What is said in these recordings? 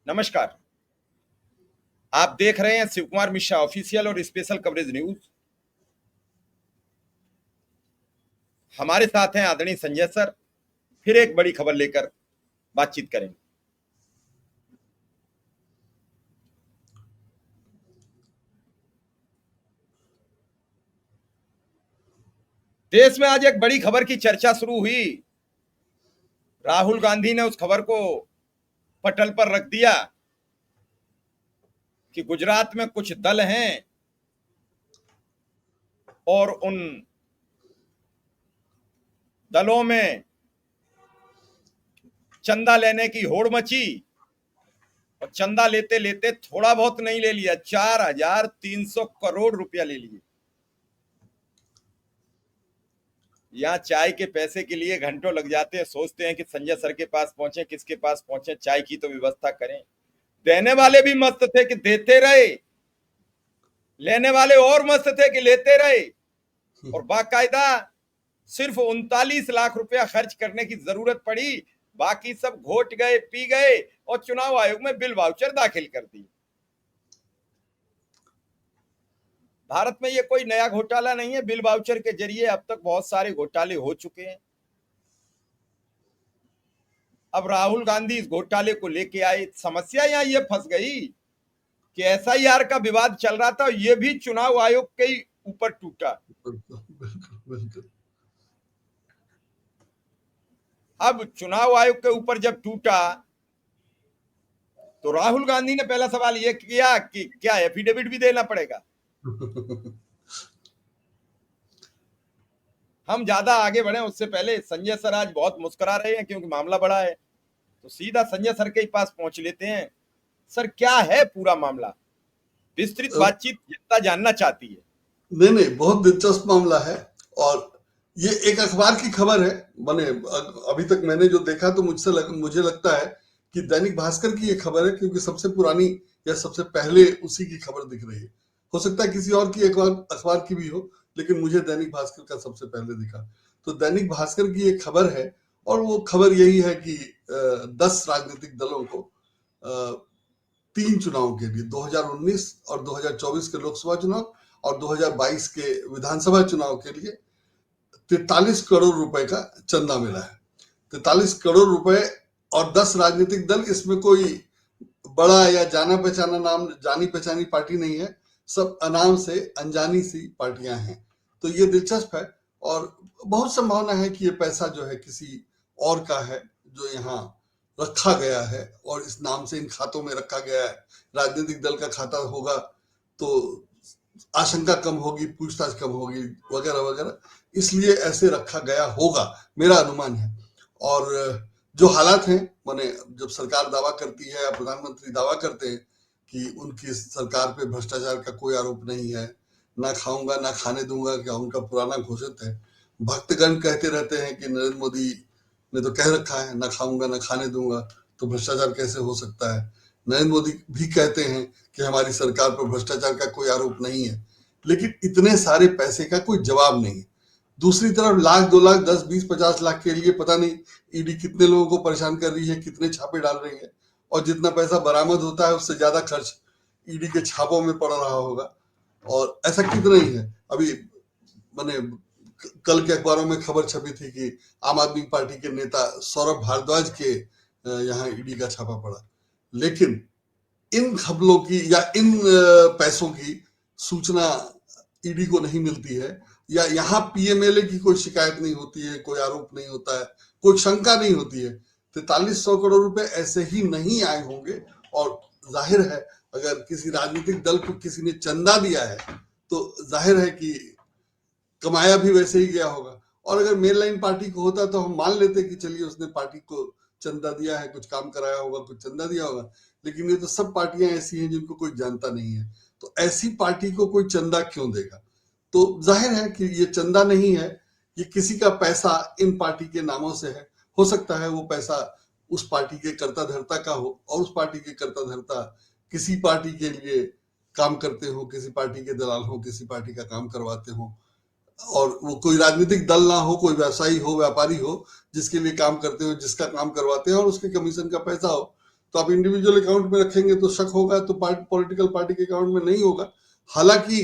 नमस्कार। आप देख रहे हैं शिव कुमार मिश्रा ऑफिशियल और स्पेशल कवरेज न्यूज। हमारे साथ हैं आदरणीय संजय सर। फिर एक बड़ी खबर लेकर बातचीत करेंगे। देश में आज एक बड़ी खबर की चर्चा शुरू हुई। राहुल गांधी ने उस खबर को पटल पर रख दिया कि गुजरात में कुछ दल हैं और उन दलों में चंदा लेने की होड़ मची और चंदा लेते लेते थोड़ा बहुत नहीं ले लिया, 4,300 करोड़ रुपया ले लिए। यहाँ चाय के पैसे के लिए घंटों लग जाते हैं, सोचते हैं कि संजय सर के पास पहुंचे, किसके पास पहुंचे, चाय की तो व्यवस्था करें। देने वाले भी मस्त थे कि देते रहे, लेने वाले और मस्त थे कि लेते रहे। और बाकायदा सिर्फ 39 लाख रुपया खर्च करने की जरूरत पड़ी, बाकी सब घोट गए, पी गए और चुनाव आयोग में बिल वाउचर दाखिल कर दिए। भारत में ये कोई नया घोटाला नहीं है। बिल वाउचर के जरिए अब तक बहुत सारे घोटाले हो चुके हैं। अब राहुल गांधी इस घोटाले को लेके आए। समस्या यहां ये फंस गई कि एसआईआर का विवाद चल रहा था, ये भी चुनाव आयोग के ऊपर टूटा। बिल्कुल। अब चुनाव आयोग के ऊपर जब टूटा तो राहुल गांधी ने पहला सवाल यह किया कि क्या एफिडेविट भी देना पड़ेगा। हम ज्यादा आगे बढ़े उससे पहले संजय सर आज बहुत मुस्कुरा रहे हैं क्योंकि मामला बड़ा है, तो सीधा संजय सर के पास पहुंच लेते हैं। सर, क्या है पूरा मामला? विस्तृत बातचीत जनता जानना चाहती है। नहीं, बहुत दिलचस्प मामला है और ये एक अखबार की खबर है। मैंने अभी तक मैंने जो देखा तो मुझे लगता है कि दैनिक भास्कर की ये खबर है, क्योंकि सबसे पुरानी या सबसे पहले उसी की खबर दिख रही है। हो सकता है किसी और की अखबार की भी हो, लेकिन मुझे दैनिक भास्कर का सबसे पहले दिखा। तो दैनिक भास्कर की एक खबर है और वो खबर यही है कि 10 राजनीतिक दलों को 3 चुनाव के लिए 2019 और 2024 के लोकसभा चुनाव और 2022 के विधानसभा चुनाव के लिए 43 करोड़ रुपए का चंदा मिला है। 43 करोड़ रुपए और 10 राजनीतिक दल, इसमें कोई बड़ा या जाना पहचानी पार्टी नहीं है। सब अनाम से अनजानी सी पार्टियां हैं। तो ये दिलचस्प है और बहुत संभावना है कि ये पैसा जो है किसी और का है, जो यहाँ रखा गया है और इस नाम से इन खातों में रखा गया है। राजनीतिक दल का खाता होगा तो आशंका कम होगी, पूछताछ कम होगी, वगैरह वगैरह, इसलिए ऐसे रखा गया होगा, मेरा अनुमान है। और जो हालात हैं, माने जब सरकार दावा करती है या प्रधानमंत्री दावा करते हैं कि उनकी सरकार पे भ्रष्टाचार का कोई आरोप नहीं है, ना खाऊंगा ना खाने दूंगा, क्या उनका पुराना घोषित है। भक्तगण कहते रहते हैं कि नरेंद्र मोदी ने तो कह रखा है ना खाऊंगा ना खाने दूंगा, तो भ्रष्टाचार कैसे हो सकता है। नरेंद्र मोदी भी कहते हैं कि हमारी सरकार पर भ्रष्टाचार का कोई आरोप नहीं है, लेकिन इतने सारे पैसे का कोई जवाब नहीं है। दूसरी तरफ लाख 2 लाख 10 20 50 लाख के लिए पता नहीं ईडी कितने लोगों को परेशान कर रही है, कितने छापे डाल रही है, और जितना पैसा बरामद होता है उससे ज्यादा खर्च ईडी के छापों में पड़ रहा होगा। और ऐसा कितना ही है। अभी मैंने कल के अखबारों में खबर छपी थी कि आम आदमी पार्टी के नेता सौरभ भारद्वाज के यहाँ ईडी का छापा पड़ा, लेकिन इन खबरों की या इन पैसों की सूचना ईडी को नहीं मिलती है, या यहाँ पीएमएलए की कोई शिकायत नहीं होती है, कोई आरोप नहीं होता है, कोई शंका नहीं होती है। 4300 करोड़ रुपए ऐसे ही नहीं आए होंगे। और जाहिर है अगर किसी राजनीतिक दल को किसी ने चंदा दिया है तो जाहिर है कि कमाया भी वैसे ही गया होगा। और अगर मेन लाइन पार्टी को होता तो हम मान लेते कि चलिए उसने पार्टी को चंदा दिया है, कुछ काम कराया होगा, कुछ चंदा दिया होगा। लेकिन ये तो सब पार्टियां ऐसी हैं जिनको कोई जानता नहीं है, तो ऐसी पार्टी को कोई चंदा क्यों देगा। तो जाहिर है कि ये चंदा नहीं है, ये किसी का पैसा इन पार्टी के नामों से है। हो सकता है वो पैसा उस पार्टी के कर्ता धर्ता का हो और उस पार्टी के कर्ता धर्ता किसी पार्टी के लिए काम करते हो, किसी पार्टी के दलाल हो, किसी पार्टी का काम करवाते हो, और वो कोई राजनीतिक दल ना हो, कोई व्यवसायी हो, व्यापारी हो, जिसके लिए काम करते हो, जिसका काम करवाते हैं और उसके कमीशन का पैसा हो। तो आप इंडिविजुअल अकाउंट में रखेंगे तो शक होगा, तो पॉलिटिकल पार्टी के अकाउंट में नहीं होगा। हालांकि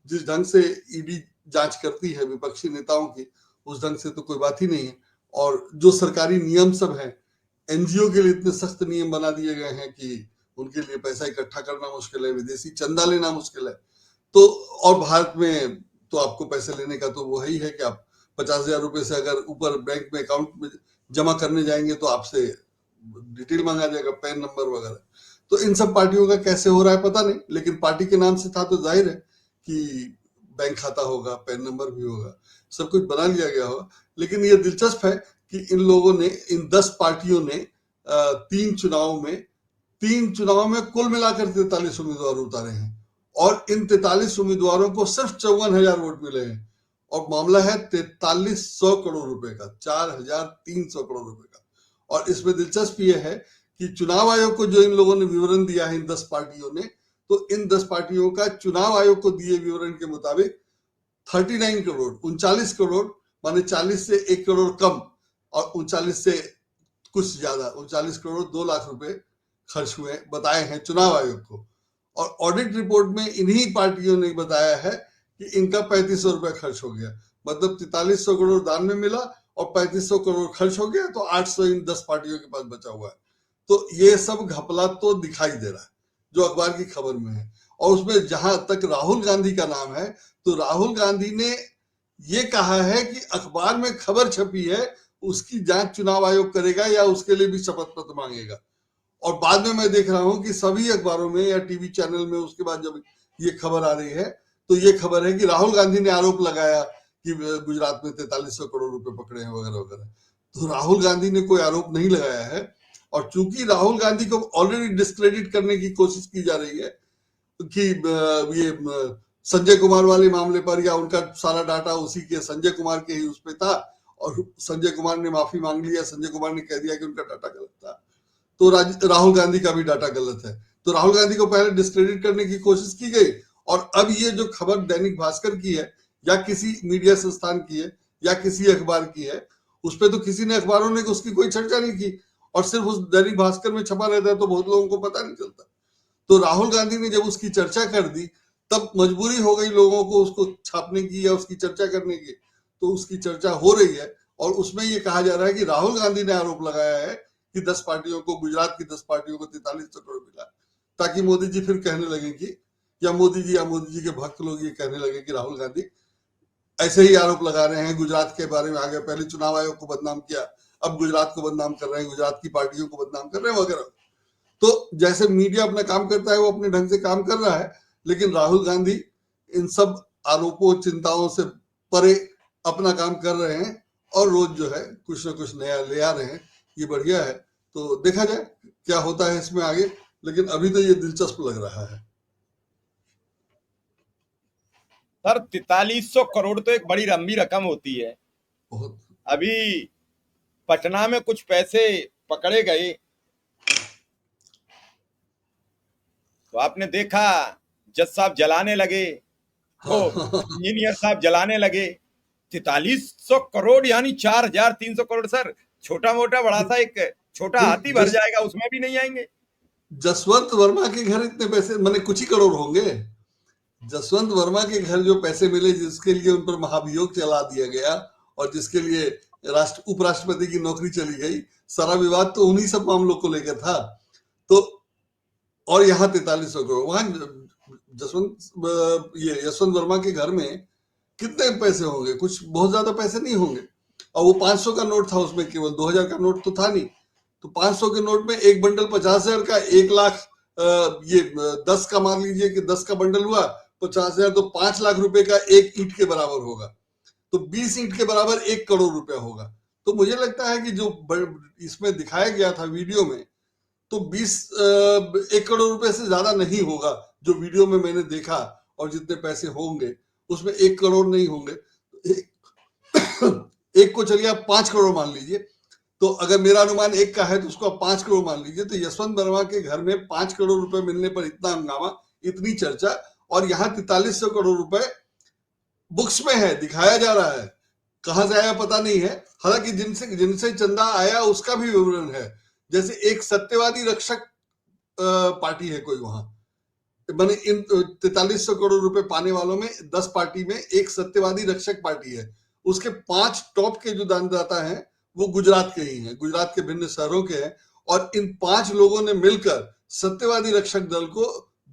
जिस ढंग से ईडी जांच करती है विपक्षी नेताओं की, उस ढंग से तो कोई बात ही नहीं है। और जो सरकारी नियम सब है, एनजीओ के लिए इतने सख्त नियम बना दिए गए हैं कि उनके लिए पैसा इकट्ठा करना मुश्किल है, विदेशी चंदा लेना मुश्किल है। तो और भारत में तो आपको पैसे लेने का तो वही है कि आप 50,000 रुपए से अगर ऊपर बैंक में अकाउंट में जमा करने जाएंगे तो आपसे डिटेल मांगा जाएगा, पैन नंबर वगैरह। तो इन सब पार्टियों का कैसे हो रहा है पता नहीं, लेकिन पार्टी के नाम से था तो जाहिर है कि बैंक खाता होगा, पैन नंबर भी होगा, सब कुछ बना लिया गया होगा। लेकिन ये दिलचस्प है कि इन लोगों ने, इन 10 पार्टियों ने तीन चुनाव में कुल मिलाकर 43 उम्मीदवार उतारे हैं, और इन 43 उम्मीदवारों को सिर्फ 54,000 वोट मिले हैं। और मामला है 4300 करोड़ रुपए का, 4,300 करोड़ रुपए का। और इसमें दिलचस्प ये है कि चुनाव आयोग को जो इन लोगों ने विवरण दिया है इन 10 पार्टियों ने, तो इन 10 पार्टियों का चुनाव आयोग को दिए विवरण के मुताबिक 39 करोड़, 39 करोड़, माने 40 से 1 करोड़ कम और 39 से कुछ ज्यादा, 39 करोड़ 2 लाख रुपए खर्च हुए बताए हैं चुनाव आयोग को। और ऑडिट रिपोर्ट में इन्हीं पार्टियों ने बताया है कि इनका 3500 रुपए खर्च हो गया। मतलब 4300 करोड़ दान में मिला और 3500 करोड़ खर्च हो गया, तो 800 इन 10 पार्टियों के पास बचा हुआ है। तो ये सब घपला तो दिखाई दे रहा है जो अखबार की खबर में है। और उसमें जहां तक राहुल गांधी का नाम है, तो राहुल गांधी ने ये कहा है कि अखबार में खबर छपी है, उसकी जांच चुनाव आयोग करेगा या उसके लिए भी शपथ पत्र मांगेगा। और बाद में मैं देख रहा हूं कि सभी अखबारों में या टीवी चैनल में उसके बाद जब ये खबर आ रही है, तो ये खबर है कि राहुल गांधी ने आरोप लगाया कि गुजरात में 4300 करोड़ रुपए पकड़े हैं वगैरह वगैरह। तो राहुल गांधी ने कोई आरोप नहीं लगाया है। और चूंकि राहुल गांधी को ऑलरेडी डिस्क्रेडिट करने की कोशिश की जा रही है कि ये संजय कुमार वाले मामले पर, या उनका सारा डाटा उसी के, संजय कुमार के ही उस पे था, और संजय कुमार ने माफी मांग लिया, संजय कुमार ने कह दिया कि उनका डाटा गलत था, तो राहुल गांधी का भी डाटा गलत है। तो राहुल गांधी को पहले डिस्क्रेडिट करने की कोशिश की गई, और अब ये जो खबर दैनिक भास्कर की है या किसी मीडिया संस्थान की है या किसी अखबार की है, उस पर तो किसी ने, अखबारों ने उसकी कोई चर्चा नहीं की, और सिर्फ उस दैनिक भास्कर में छपा रहता है तो बहुत लोगों को पता नहीं चलता। तो राहुल गांधी ने जब उसकी चर्चा कर दी, तब मजबूरी हो गई लोगों को उसको छापने की या उसकी चर्चा करने की। तो उसकी चर्चा हो रही है, और उसमें ये कहा जा रहा है कि राहुल गांधी ने आरोप लगाया है कि 10 पार्टियों को, गुजरात की 10 पार्टियों को 4300 करोड़ मिला, ताकि मोदी जी फिर कहने लगे कि, या मोदी जी के भक्त लोग ये कहने लगे कि राहुल गांधी ऐसे ही आरोप लगा रहे हैं, गुजरात के बारे में आ गए, पहले चुनाव आयोग को बदनाम किया, अब गुजरात को बदनाम कर रहे हैं, गुजरात की पार्टियों को बदनाम कर रहे हैं वगैरह। तो जैसे मीडिया अपना काम करता है वो अपने ढंग से काम कर रहा है, लेकिन राहुल गांधी इन सब आरोपों, चिंताओं से परे अपना काम कर रहे हैं, और रोज जो है कुछ ना कुछ नया ले आ रहे हैं। ये बढ़िया है। तो देखा जाए क्या होता है इसमें आगे, लेकिन अभी तो ये दिलचस्प लग रहा है। सर 4300 करोड़ तो एक बड़ी लंबी रकम होती है। बहुत। अभी पटना में कुछ पैसे पकड़े गए तो आपने देखा, जज साहब जलाने लगे, वो इंजीनियर साहब जलाने लगे। 4300 करोड़ यानी 4,300 करोड़। सर छोटा मोटा बड़ा सा एक छोटा हाथी भर जाएगा, उसमें भी नहीं आएंगे। जसवंत वर्मा के घर इतने पैसे, मैंने कुछ ही करोड़ होंगे। जसवंत वर्मा के घर जो पैसे मिले, जिसके लिए उन पर महाभियोग चला दिया गया और जिसके लिए उपराष्ट्रपति की नौकरी चली गई, सारा विवाद तो उन्हीं सब मामलों को लेकर था। तो और यहाँ 4300 करोड़, वहां यशवंत वर्मा के घर में कितने पैसे होंगे? कुछ बहुत ज्यादा पैसे नहीं होंगे। और वो 500 का नोट था, उसमें केवल 2000 का नोट तो था नहीं। तो 500 के नोट में एक बंडल 50,000 का, 1 लाख, ये 10 का मान लीजिए कि 10 का बंडल हुआ 50,000, तो 5 लाख रुपए का एक ईंट के बराबर होगा। तो 20 ईंट के बराबर 1 करोड़ रुपया होगा। तो मुझे लगता है कि जो इसमें दिखाया गया था वीडियो में, तो 1 करोड़ रुपए से ज्यादा नहीं होगा जो वीडियो में मैंने देखा। और जितने पैसे होंगे उसमें 1 करोड़ नहीं होंगे। एक को चलिए आप 5 करोड़ मान लीजिए, तो अगर मेरा अनुमान 1 का है तो उसको आप 5 करोड़ मान लीजिए। तो यशवंत वर्मा के घर में 5 करोड़ रुपए मिलने पर इतना हंगामा, इतनी चर्चा, और यहाँ 4300 करोड़ रुपए बुक्स में है, दिखाया जा रहा है। कहां से आया पता नहीं है। हालांकि जिनसे चंदा आया उसका भी विवरण है। जैसे एक सत्यवादी रक्षक पार्टी है कोई वहां, माने इन 4300 करोड़ रुपए पाने वालों में 10 पार्टी में एक सत्यवादी रक्षक पार्टी है। उसके 5 टॉप के जो दानदाता हैं वो गुजरात के ही हैं, गुजरात के भिन्न शहरों के हैं, और इन 5 लोगों ने मिलकर सत्यवादी रक्षक दल को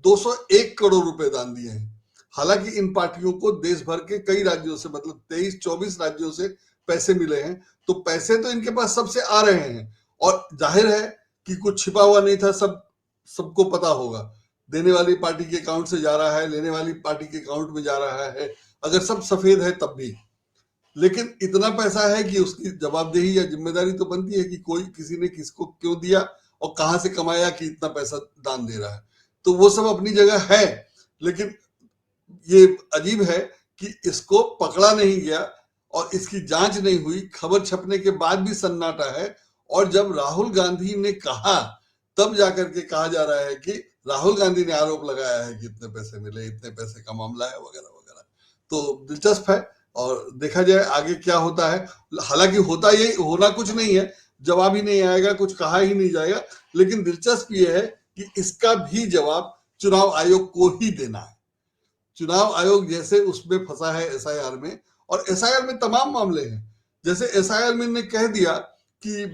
201 करोड़ रुपए दान दिए हैं। हालांकि इन पार्टियों को देश भर के कई राज्यों से, मतलब 23-24 राज्यों से पैसे मिले हैं, तो पैसे तो इनके पास सबसे आ रहे हैं, और जाहिर है कि कुछ छिपा हुआ नहीं था, सबको पता होगा। देने वाली पार्टी के अकाउंट से जा रहा है, लेने वाली पार्टी के अकाउंट में जा रहा है, अगर सब सफेद है तब भी। लेकिन इतना पैसा है कि उसकी जवाबदेही या जिम्मेदारी तो बनती है कि कोई किसी ने किसको क्यों दिया और कहां से कमाया कि इतना पैसा दान दे रहा है। तो वो सब अपनी जगह है, लेकिन ये अजीब है कि इसको पकड़ा नहीं गया और इसकी जांच नहीं हुई। खबर छपने के बाद भी सन्नाटा है, और जब राहुल गांधी ने कहा तब जाकर के कहा जा रहा है कि राहुल गांधी ने आरोप लगाया है कि इतने पैसे मिले, इतने पैसे का मामला है, वगैरह वगैरह। तो दिलचस्प है, और देखा जाए आगे क्या होता है। हालांकि होता ये होना कुछ नहीं है, जवाब ही नहीं आएगा, कुछ कहा ही नहीं जाएगा, लेकिन दिलचस्प ये है कि इसका भी जवाब चुनाव आयोग को ही देना है। चुनाव आयोग जैसे उसमें फंसा है एसआईआर में, और एसआईआर में तमाम मामले हैं। जैसे एसआईआर में ने कह दिया कि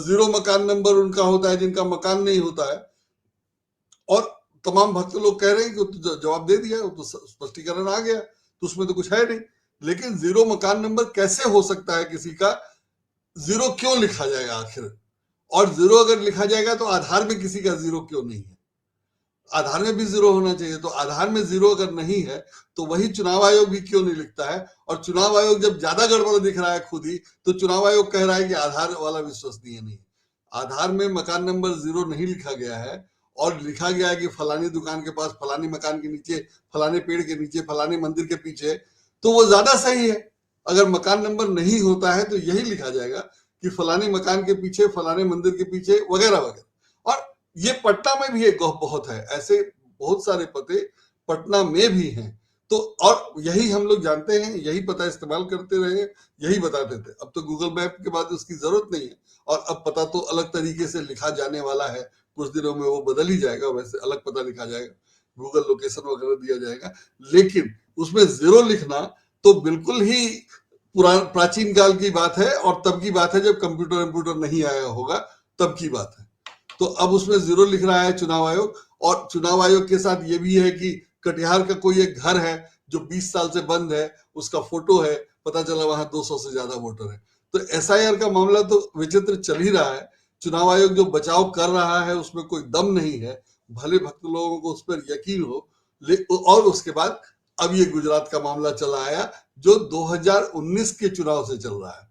0 मकान नंबर उनका होता है जिनका मकान नहीं होता है, और तमाम भक्त लोग कह रहे हैं कि तो जवाब दे दिया, तो स्पष्टीकरण आ गया, तो उसमें तो कुछ है नहीं। लेकिन 0 मकान नंबर कैसे हो सकता है किसी का, 0 क्यों लिखा जाएगा आखिर, और 0 अगर लिखा जाएगा तो आधार में किसी का 0 क्यों नहीं है? आधार में भी 0 होना चाहिए। तो आधार में 0 अगर नहीं है तो वही चुनाव आयोग भी क्यों नहीं लिखता है? और चुनाव आयोग जब ज्यादा गड़बड़ दिख रहा है खुद ही, तो चुनाव आयोग कह रहा है कि आधार वाला विश्वसनीय नहीं। आधार में मकान नंबर 0 नहीं लिखा गया है, और लिखा गया है कि फलानी दुकान के पास, फलानी मकान के नीचे, फलाने पेड़ के नीचे, फलाने मंदिर के पीछे, तो वो ज्यादा सही है। अगर मकान नंबर नहीं होता है तो यही लिखा जाएगा कि फलाने मकान के पीछे, फलाने मंदिर के पीछे, वगैरह वगैरह। और ये पटना में भी एक बहुत है, ऐसे बहुत सारे पते पटना में भी हैं। तो और यही हम लोग जानते हैं, यही पता इस्तेमाल करते रहे, यही बताते थे। अब तो गूगल मैप के बाद उसकी जरूरत नहीं है, और अब पता तो अलग तरीके से लिखा जाने वाला है। कुछ दिनों में वो बदल ही जाएगा, वैसे अलग पता लिखा जाएगा, गूगल लोकेशन वगैरह दिया जाएगा। लेकिन उसमें 0 लिखना तो बिल्कुल ही प्राचीन काल की बात है, और तब की बात है जब कंप्यूटर नहीं आया होगा, तब की बात है। तो अब उसमें 0 लिख रहा है चुनाव आयोग, और चुनाव आयोग के साथ ये भी है कि कटिहार का कोई एक घर है जो 20 साल से बंद है, उसका फोटो है, पता चला वहां 200 से ज्यादा वोटर है। तो एसआईआर का मामला तो विचित्र चल ही रहा है। चुनाव आयोग जो बचाव कर रहा है उसमें कोई दम नहीं है, भले भक्त लोगों को उस पर यकीन हो। और उसके बाद अब ये गुजरात का मामला चला आया जो 2019 के चुनाव से चल रहा है।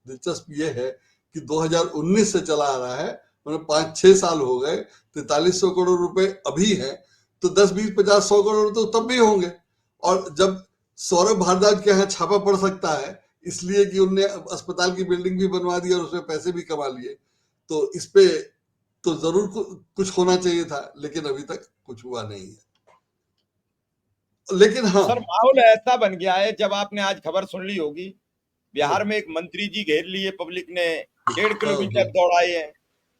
दिलचस्प ये है कि 2019 से चला आ रहा है, मतलब 5-6 साल हो गए। 4300 करोड़ रुपए अभी है, तो 10-20-50-100 करोड़ तो तब भी होंगे। और जब सौरभ भारद्वाज के यहाँ छापा पड़ सकता है इसलिए कि उनने अस्पताल की बिल्डिंग भी बनवा दी और उसमें पैसे भी कमा लिए, तो इस पे तो जरूर कुछ होना चाहिए था, लेकिन अभी तक कुछ हुआ नहीं है। लेकिन हाँ सर, माहौल ऐसा बन गया है, जब आपने आज खबर सुन ली होगी, हाँ बिहार में एक मंत्री जी घेर लिए, पब्लिक ने 1.5 हाँ किलोमीटर दौड़ाए हैं।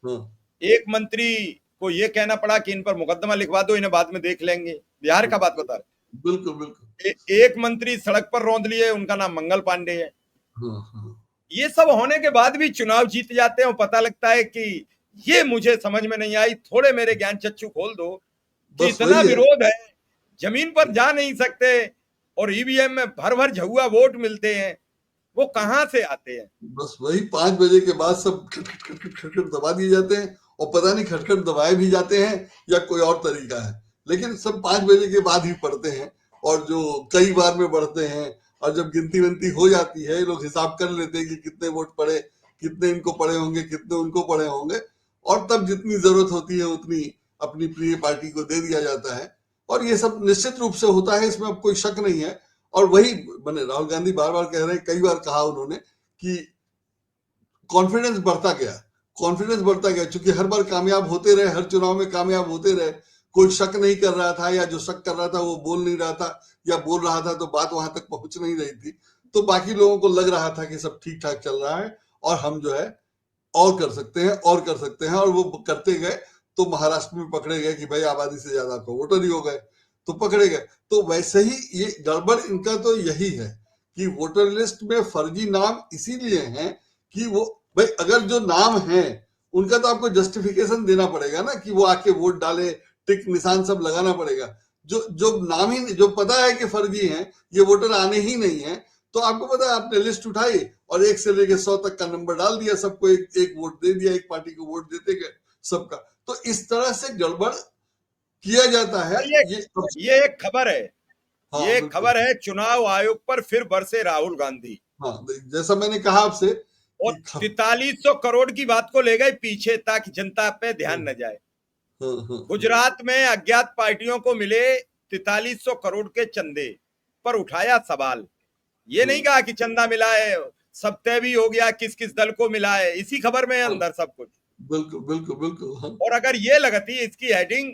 हाँ एक मंत्री को ये कहना पड़ा कि इन पर मुकदमा लिखवा दो, इन्हें बाद में देख लेंगे। बिहार का बात बता रहे। बिल्कुल बिल्कुल। एक मंत्री सड़क पर रौंद लिए, उनका नाम मंगल पांडे है। हाँ हाँ ये सब होने के बाद भी चुनाव जीत जाते हैं, और पता लगता है कि ये मुझे समझ में नहीं आई। थोड़े मेरे ज्ञान चक्षु खोल दो कि बस इतना वही है। विरोध है, जमीन पर जा नहीं सकते, और ईवीएम में भर भर झुआ वोट मिलते हैं, वो कहां से आते हैं? बस वही 5 बजे के बाद सब खटखट खटखट खटखट दबा दिए जाते हैं, और पता नहीं खटखट दबाए भी जाते हैं या कोई और तरीका है, लेकिन सब 5 बजे के बाद ही पढ़ते हैं, और जो कई बार में बढ़ते हैं। और जब गिनती विनती हो जाती है, लोग हिसाब कर लेते हैं कि कितने वोट पड़े, कितने इनको पड़े होंगे, कितने उनको पड़े होंगे, और तब जितनी जरूरत होती है उतनी अपनी प्रिय पार्टी को दे दिया जाता है। और ये सब निश्चित रूप से होता है, इसमें अब कोई शक नहीं है। और वही मैंने, राहुल गांधी बार बार कह रहे हैं, कई बार कहा उन्होंने कि कॉन्फिडेंस बढ़ता गया, कॉन्फिडेंस बढ़ता गया, क्योंकि हर बार कामयाब होते रहे, हर चुनाव में कामयाब होते रहे। कोई शक नहीं कर रहा था, या जो शक कर रहा था वो बोल नहीं रहा था, या बोल रहा था तो बात वहां तक पहुंच नहीं रही थी। तो बाकी लोगों को लग रहा था कि सब ठीक ठाक चल रहा है, और हम जो है और कर सकते हैं, और कर सकते हैं, और वो करते गए। तो महाराष्ट्र में पकड़े गए कि भाई आबादी से ज्यादा आपको वोटर ही हो गए, तो पकड़े गए। तो वैसे ही ये गड़बड़ इनका तो यही है कि वोटर लिस्ट में फर्जी नाम इसीलिए हैं कि वो भाई अगर जो नाम है उनका तो आपको जस्टिफिकेशन देना पड़ेगा ना, कि वो आके वोट डाले, टिक निशान सब लगाना पड़ेगा। जो जो नाम ही जो पता है कि फर्जी है, ये वोटर आने ही नहीं है, तो आपको पता है आपने लिस्ट उठाई और 1 से लेके 100 तक का नंबर डाल दिया, सबको एक वोट दे दिया, एक पार्टी को वोट देते गए सबका। तो इस तरह से गड़बड़ किया जाता है। और ये एक खबर है, हाँ ये एक बिल्कुल। खबर है चुनाव आयोग पर फिर बरसे राहुल गांधी। हाँ जैसा मैंने कहा आपसे और कि 4300 करोड़ की बात को ले गए पीछे ताकि जनता पे ध्यान न जाए। हाँ। गुजरात में अज्ञात पार्टियों को मिले 4300 करोड़ के चंदे पर उठाया सवाल। ये नहीं कहा कि चंदा मिला है, सब तय भी हो गया किस किस दल को मिला है, इसी खबर में है हाँ अंदर सब कुछ। बिल्कुल बिल्कुल बिल्कुल। हाँ और अगर ये लगती इसकी हेडिंग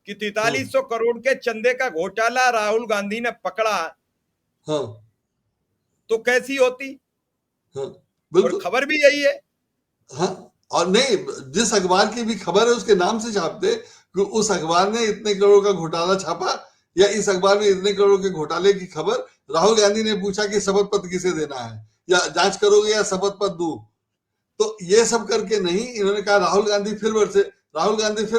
कि 4300 करोड़ के चंदे का घोटाला राहुल गांधी ने पकड़ा, हाँ तो कैसी होती। हाँ और बिल्कुल। खबर भी यही है। हाँ और नहीं, जिस अखबार की भी खबर है उसके नाम से छापते कि उस अखबार ने इतने करोड़ का घोटाला छापा, या इस अखबार में इतने करोड़ के घोटाले की खबर। राहुल गांधी ने पूछा कि शपथ पत्र किसे देना है, या जांच करोगे या शपथ पत्र दूं। तो ये सब करके नहीं, इन्होंने कहा राहुल गांधी फिर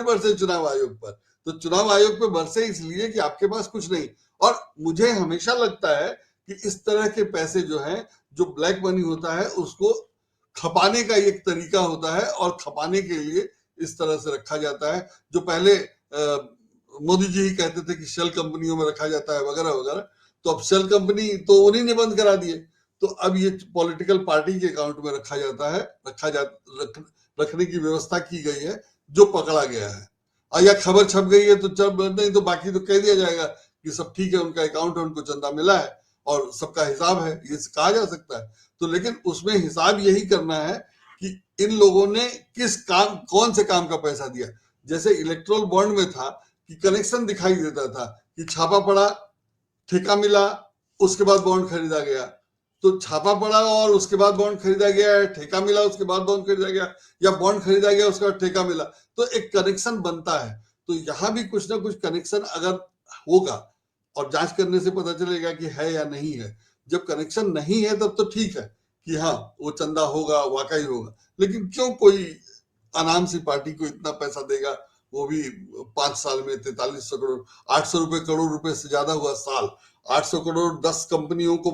बरसे चुनाव आयोग पर। तो चुनाव आयोग पे बरसे इसलिए कि आपके पास कुछ नहीं। और मुझे हमेशा लगता है कि इस तरह के पैसे जो हैं, जो ब्लैक मनी होता है, उसको खपाने का एक तरीका होता है, और खपाने के लिए इस तरह से रखा जाता है। जो पहले मोदी जी ही कहते थे कि शेल कंपनियों में रखा जाता है वगैरह वगैरह, तो अब शेल कंपनी तो उन्हीं ने बंद करा दिए। तो अब ये पॉलिटिकल पार्टी के अकाउंट में रखा जाता है, रखने की व्यवस्था की गई है, जो पकड़ा गया है। और या खबर छप गई है तो चल, नहीं तो बाकी तो कह दिया जाएगा कि सब ठीक है, उनका अकाउंट है, उनको चंदा मिला है और सबका हिसाब है, ये कहा जा सकता है। तो लेकिन उसमें हिसाब यही करना है कि इन लोगों ने किस काम, कौन से काम का पैसा दिया। जैसे इलेक्ट्रोल बॉन्ड में था कि कनेक्शन दिखाई देता था कि छापा पड़ा, ठेका मिला, उसके बाद बॉन्ड खरीदा गया। तो छापा पड़ा और उसके बाद बॉन्ड खरीदा गया, ठेका मिला उसके बाद बॉन्ड खरीदा गया, या बॉन्ड खरीदा गया उसके बाद ठेका मिला, तो एक कनेक्शन बनता है। तो यहां भी कुछ ना कुछ कनेक्शन अगर होगा, और जांच करने से पता चलेगा कि है या नहीं है। जब कनेक्शन नहीं है तब तो ठीक है कि हाँ वो चंदा होगा, वाकई होगा। लेकिन क्यों कोई अनाम सी पार्टी को इतना पैसा देगा, वो भी 5 साल में 4300 करोड़, 800 करोड़ रुपए से ज्यादा हुआ साल। 800 करोड़ 10 कंपनियों को,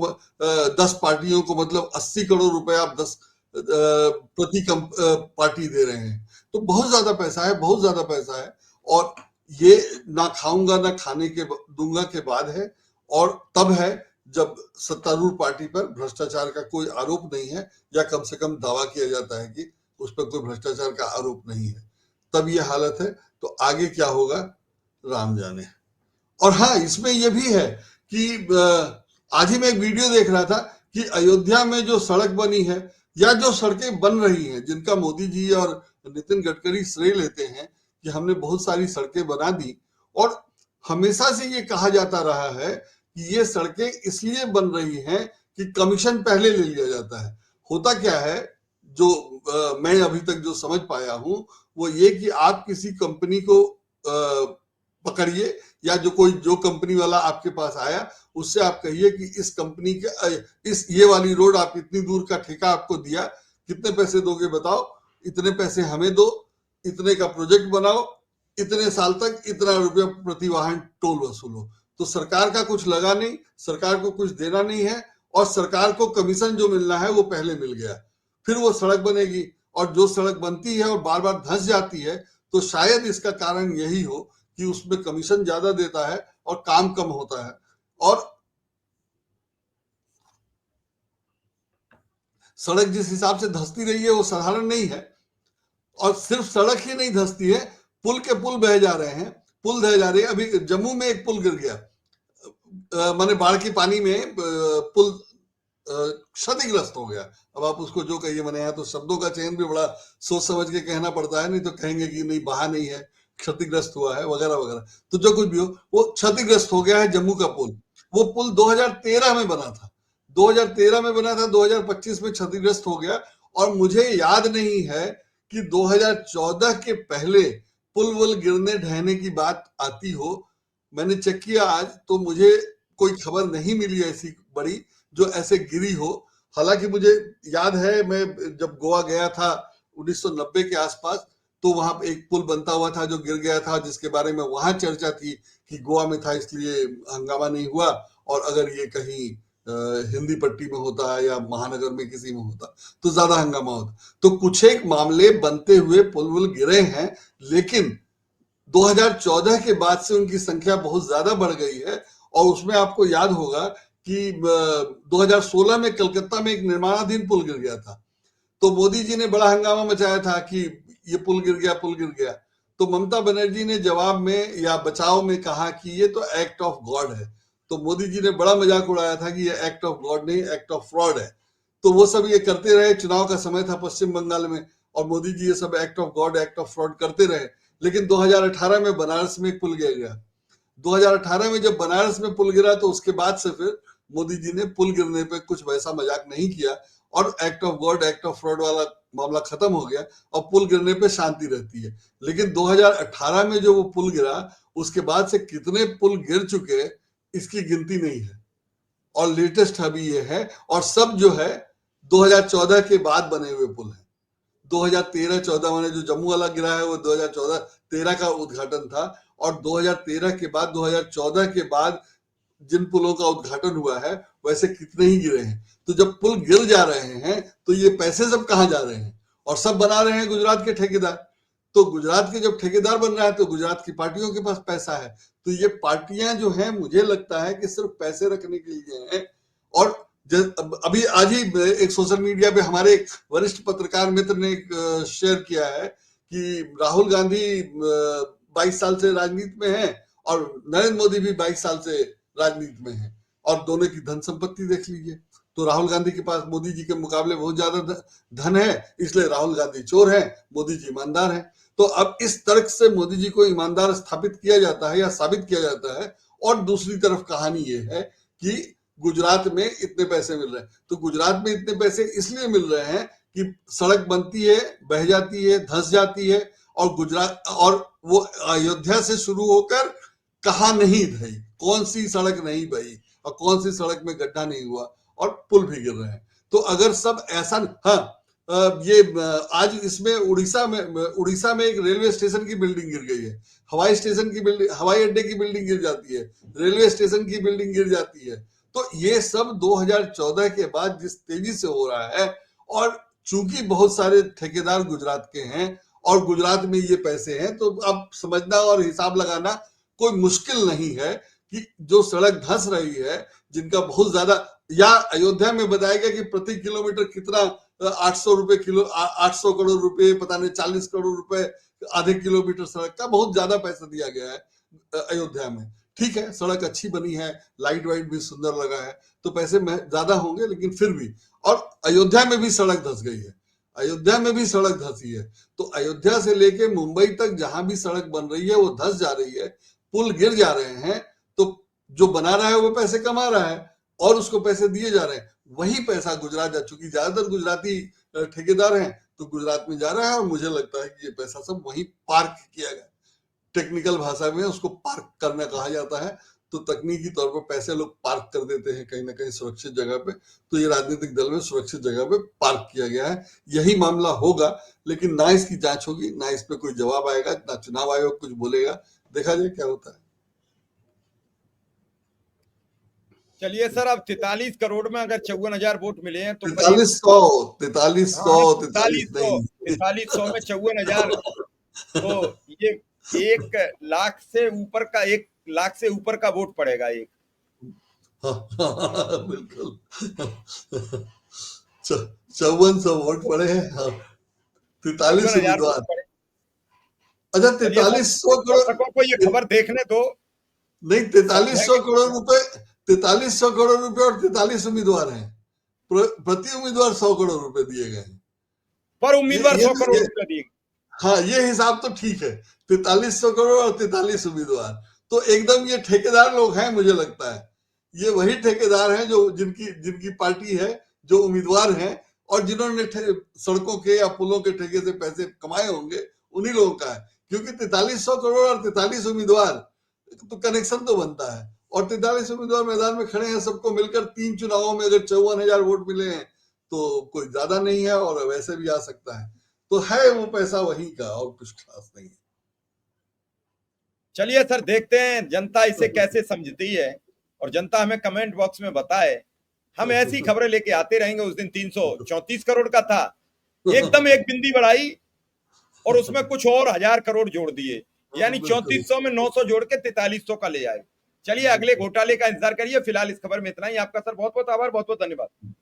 10 पार्टियों को, मतलब 80 करोड़ रुपए आप 10 प्रति पार्टी दे रहे हैं। तो बहुत ज्यादा पैसा है, बहुत ज्यादा पैसा है। और ये ना खाऊंगा ना खाने के दूंगा के बाद है, और तब है जब सत्तारूढ़ पार्टी पर भ्रष्टाचार का कोई आरोप नहीं है, या कम से कम दावा किया जाता है कि उस पर कोई भ्रष्टाचार का आरोप नहीं है, तब ये हालत है। तो आगे क्या होगा राम जाने। और हाँ, इसमें यह भी है कि आज ही मैं एक वीडियो देख रहा था कि अयोध्या में जो सड़क बनी है, या जो सड़कें बन रही हैं, जिनका मोदी जी और नितिन गडकरी श्रेय लेते हैं कि हमने बहुत सारी सड़कें बना दी, और हमेशा से ये कहा जाता रहा है कि ये सड़कें इसलिए बन रही हैं कि कमीशन पहले ले लिया जाता है। होता क्या है, जो मैं अभी तक जो समझ पाया हूं, वो ये कि आप किसी कंपनी को पकड़िए, या जो कंपनी वाला आपके पास आया, उससे आप कहिए कि इस कंपनी के ये वाली रोड आप इतनी दूर का ठेका आपको दिया, कितने पैसे दोगे बताओ, इतने पैसे हमें दो, इतने का प्रोजेक्ट बनाओ, इतने साल तक इतना रुपया प्रति वाहन टोल वसूलो। तो सरकार का कुछ लगा नहीं, सरकार को कुछ देना नहीं है, और सरकार को कमीशन जो मिलना है वो पहले मिल गया। फिर वो सड़क बनेगी, और जो सड़क बनती है और बार बार धंस जाती है, तो शायद इसका कारण यही हो कि उसमें कमीशन ज्यादा देता है और काम कम होता है। और सड़क जिस हिसाब से धंसती रही है वो साधारण नहीं है। और सिर्फ सड़क ही नहीं धंसती है, पुल के पुल बह जा रहे हैं, पुल ढह जा रही है। अभी जम्मू में एक पुल गिर गया, माने बाढ़ के पानी में पुल क्षतिग्रस्त हो गया। अब आप उसको जो कहिए, मैंने यहाँ तो शब्दों का चयन भी बड़ा सोच समझ के कहना पड़ता है, नहीं तो कहेंगे कि नहीं बहा नहीं है, क्षतिग्रस्त हुआ है वगैरह वगैरह। तो जो कुछ भी हो, वो क्षतिग्रस्त हो गया है जम्मू का पुल। वो पुल 2013 में बना था, 2013 में बना था, 2025 में क्षतिग्रस्त हो गया। और मुझे याद नहीं है कि 2014 के पहले पुल वुल गिरने ढहने की बात आती हो, मैंने चेक किया आज तो मुझे कोई खबर नहीं मिली ऐसी बड़ी जो ऐसे गिरी हो। हालांकि मुझे याद है, मैं जब गोवा गया था 1990 के आसपास, तो वहां पे एक पुल बनता हुआ था जो गिर गया था, जिसके बारे में वहां चर्चा थी कि गोवा में था इसलिए हंगामा नहीं हुआ, और अगर ये कहीं हिंदी पट्टी में होता है या महानगर में किसी में होता तो ज्यादा हंगामा होता। तो कुछ एक मामले बनते हुए पुल वुल गिरे हैं, लेकिन 2014 के बाद से उनकी संख्या बहुत ज्यादा बढ़ गई है। और उसमें आपको याद होगा कि 2016 में कलकत्ता में एक निर्माणाधीन पुल गिर गया था, तो मोदी जी ने बड़ा हंगामा मचाया था कि ये पुल गिर गया, पुल गिर गया। तो ममता बनर्जी ने जवाब में या बचाव में कहा कि ये तो एक्ट ऑफ गॉड है। तो मोदी जी ने बड़ा मजाक उड़ाया था कि ये एक्ट ऑफ गॉड नहीं, एक्ट ऑफ फ्रॉड है। तो वो सब ये करते रहे, चुनाव का समय था पश्चिम बंगाल में, और मोदी जी ये सब act of God, act of fraud करते रहे। लेकिन 2018 में बनारस में एक पुल गिर गया। 2018 में जब बनारस में पुल गिरा तो उसके बाद से फिर मोदी जी ने पुल गिरने पे कुछ वैसा मजाक नहीं किया, और act of God, act of fraud वाला मामला खत्म हो गया, और पुल गिरने पे शांति रहती है। लेकिन 2018 में जो वो पुल गिरा, उसके बाद से कितने पुल गिर चुके इसकी गिनती नहीं है, और लेटेस्ट अभी ये है। और सब जो है 2014 के बाद बने हुए पुल है। 2013-14 में जो जम्मू वाला गिरा है वो 2014-13 का उद्घाटन था, और 2013 के बाद 2014 के बाद जिन पुलों का उद्घाटन हुआ है वैसे कितने ही गिरे हैं। तो जब पुल गिर जा रहे हैं तो ये पैसे सब कहाँ जा रहे हैं? और सब बना रहे हैं गुजरात के ठेकेदार। तो गुजरात के जब ठेकेदार बन रहा है तो गुजरात की पार्टियों के पास पैसा है। तो ये पार्टियां जो हैं, मुझे लगता है कि सिर्फ पैसे रखने के लिए हैं। और अभी आज ही एक सोशल मीडिया पे हमारे एक वरिष्ठ पत्रकार मित्र ने शेयर किया है कि राहुल गांधी 22 साल से राजनीति में है और नरेंद्र मोदी भी 22 साल से राजनीति में है, और दोनों की धन संपत्ति देख लीजिए। तो राहुल गांधी के पास मोदी जी के मुकाबले बहुत ज्यादा धन है, इसलिए राहुल गांधी चोर है, मोदी जी ईमानदार है। तो अब इस तर्क से मोदी जी को ईमानदार स्थापित किया जाता है या साबित किया जाता है। और दूसरी तरफ कहानी ये है कि गुजरात में इतने पैसे मिल रहे हैं। तो गुजरात में इतने पैसे इसलिए मिल रहे हैं कि सड़क बनती है, बह जाती है, धंस जाती है, और गुजरात, और वो अयोध्या से शुरू होकर कहा नहीं गई, कौन सी सड़क नहीं बही और कौन सी सड़क में गड्ढा नहीं हुआ, और पुल भी गिर रहे हैं। तो अगर सब ऐसा, हाँ, ये आज इसमें उड़ीसा में एक रेलवे स्टेशन की बिल्डिंग गिर गई है, हवाई स्टेशन की बिल्डिंग, हवाई अड्डे की बिल्डिंग गिर जाती है, रेलवे स्टेशन की बिल्डिंग गिर जाती है। तो ये सब 2014 के बाद जिस तेजी से हो रहा है, और चूंकि बहुत सारे ठेकेदार गुजरात के हैं और गुजरात में ये पैसे हैं, तो अब समझना और हिसाब लगाना कोई मुश्किल नहीं है कि जो सड़क धंस रही है, जिनका बहुत ज्यादा, या अयोध्या में बताया गया कि प्रति किलोमीटर कितना 800 रुपए किलो, 800 करोड़ रुपए, पता नहीं 40 करोड़ रुपए आधे किलोमीटर सड़क का बहुत ज्यादा पैसा दिया गया है अयोध्या में। ठीक है, सड़क अच्छी बनी है, लाइट वाइट भी सुंदर लगा है, तो पैसे ज्यादा होंगे, लेकिन फिर भी। और अयोध्या में भी सड़क धंस गई है, अयोध्या में भी सड़क धंसी है। तो अयोध्या से लेके मुंबई तक जहां भी सड़क बन रही है वो धंस जा रही है, पुल गिर जा रहे हैं। तो जो बना रहा है वो पैसे कमा रहा है और उसको पैसे दिए जा रहे हैं। वही पैसा गुजरात जा, चुकी ज्यादातर गुजराती ठेकेदार हैं तो गुजरात में जा रहा है, और मुझे लगता है कि ये पैसा सब वहीं पार्क किया गया। टेक्निकल भाषा में उसको पार्क करना कहा जाता है। तो तकनीकी तौर पर पैसे लोग पार्क कर देते हैं कहीं ना कहीं सुरक्षित जगह पे। तो ये राजनीतिक दल में सुरक्षित जगह पे पार्क किया गया है। यही मामला होगा, लेकिन ना इसकी जांच होगी, ना इस पे कोई जवाब आएगा, ना चुनाव आयोग कुछ बोलेगा। देखा जाए क्या होता है। चलिए सर, अब 43 करोड़ में अगर 54,000 वोट मिले हैं तो 4300 में 54,000, तो ये 1 लाख से ऊपर का, 1 लाख से ऊपर का वोट पड़ेगा एक। बिल्कुल 5400 वोट पड़े हैं, 43 उम्मीदवार। अच्छा, 4300 करोड़ को ये खबर देखने दो। नहीं, 4300 करोड़ रुपए, 4300 करोड़ रुपए और 43 उम्मीदवार हैं। प्रति उम्मीदवार 100 करोड़ रुपए दिए गए हैं, पर उम्मीदवार 100 करोड़ रुपए दिए। हाँ, ये हिसाब तो ठीक है, 4300 करोड़ और 43 उम्मीदवार, तो एकदम ये ठेकेदार लोग हैं। मुझे लगता है ये वही ठेकेदार हैं जो जिनकी पार्टी है, जो उम्मीदवार हैं, और जिन्होंने सड़कों के या पुलों के ठेके से पैसे कमाए होंगे, उन्हीं लोगों का है। क्योंकि 4300 करोड़ और 43 उम्मीदवार तो कनेक्शन तो बनता है, और 43 उम्मीदवार मैदान में खड़े हैं, सबको मिलकर 3 चुनावों में अगर 54,000 वोट मिले हैं तो कोई ज्यादा नहीं है, और वैसे भी आ सकता है। तो है वो पैसा वहीं का, और कुछ खास नहीं है। चलिए सर, देखते हैं जनता इसे कैसे समझती है, और जनता हमें कमेंट बॉक्स में बताए। हम ऐसी खबरें लेके आते रहेंगे। उस दिन 334 करोड़ का था, एकदम एक बिंदी बढ़ाई और उसमें कुछ और 1000 करोड़ जोड़ दिए, यानी 3400 में 900 जोड़ के 4300 का ले आए। चलिए अगले घोटाले का इंतजार करिए। फिलहाल इस खबर में इतना ही। आपका सर बहुत बहुत आभार, बहुत बहुत धन्यवाद।